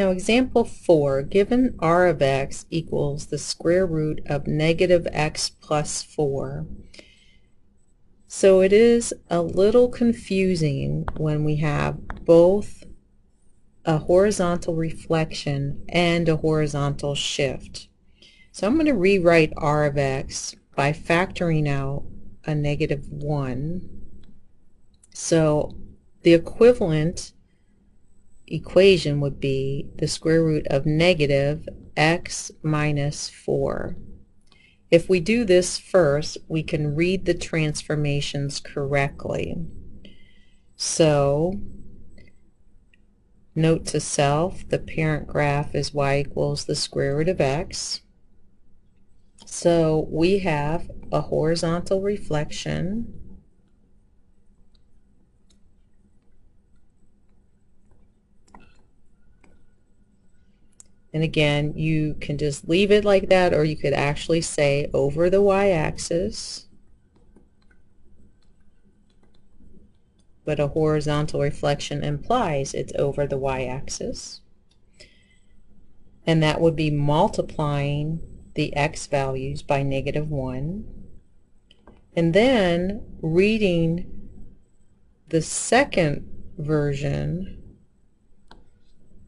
Now example 4, given r of x equals the square root of negative x plus 4. So it is a little confusing when we have both a horizontal reflection and a horizontal shift. So I'm going to rewrite r of x by factoring out a negative 1. So the equivalent equation would be the square root of negative x minus 4. If we do this first, we can read the transformations correctly. So note to self, the parent graph is y equals the square root of x. So we have a horizontal reflection and again you can just leave it like that, or you could actually say over the y-axis, but a horizontal reflection implies it's over the y-axis, and that would be multiplying the x values by negative 1 and then reading the second version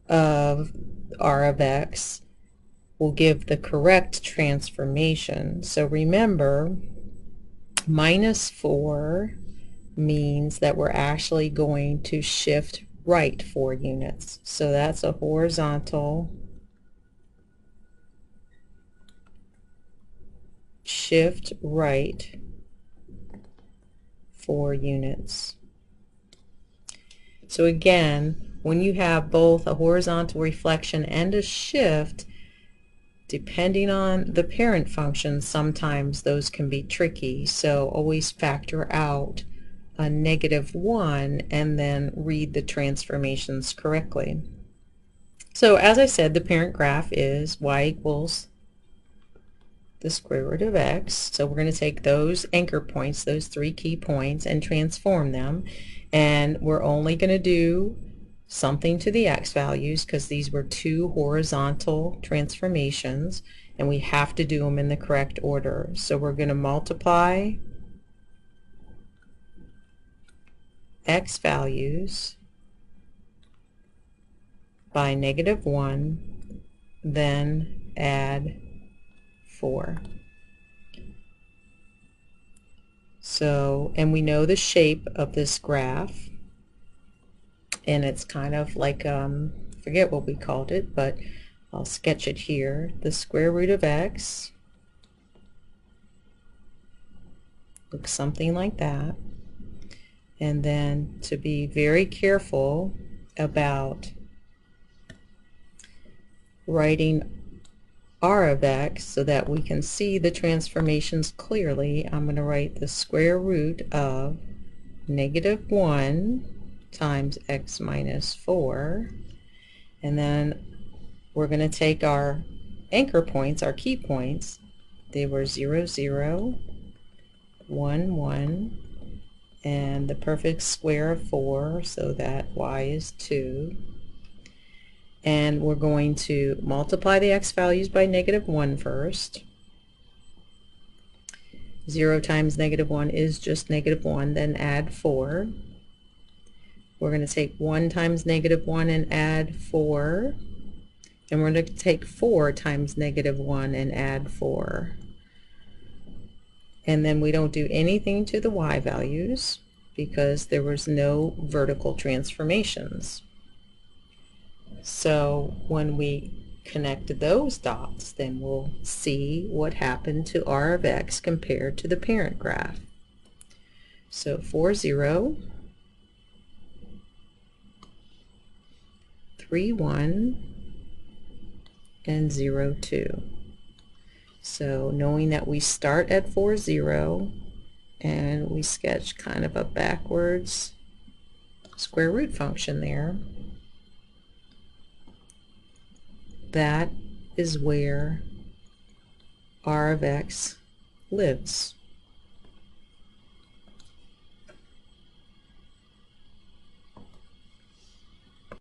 of r of x will give the correct transformation. So remember, minus 4 means that we're actually going to shift right 4 units. So that's a horizontal shift right 4 units. So again, when you have both a horizontal reflection and a shift, depending on the parent function, sometimes those can be tricky. So always factor out a negative 1 and then read the transformations correctly. So as I said, the parent graph is y equals the square root of x. So we're going to take those anchor points, those 3 key points, and transform them. And we're only going to do something to the x values because these were 2 horizontal transformations and we have to do them in the correct order. So we're going to multiply x values by negative 1, then add 4. So, and we know the shape of this graph, and it's kind of like, forget what we called it, but I'll sketch it here. The square root of x looks something like that. And then to be very careful about writing r of x so that we can see the transformations clearly, I'm going to write the square root of negative 1 times x minus 4, and then we're going to take our anchor points, our key points. They were 0, 0, 1, 1, and the perfect square of 4, so that y is 2. And we're going to multiply the x values by negative 1 first. 0 times negative 1 is just negative 1, then add 4. We're going to take 1 times negative 1 and add 4. And we're going to take 4 times negative 1 and add 4. And then we don't do anything to the y values because there was no vertical transformations. So when we connect those dots, then we'll see what happened to r of x compared to the parent graph. So 4, 0, 3, 1, and 0, 2. So knowing that we start at 4, 0, and we sketch kind of a backwards square root function there, that is where r of x lives.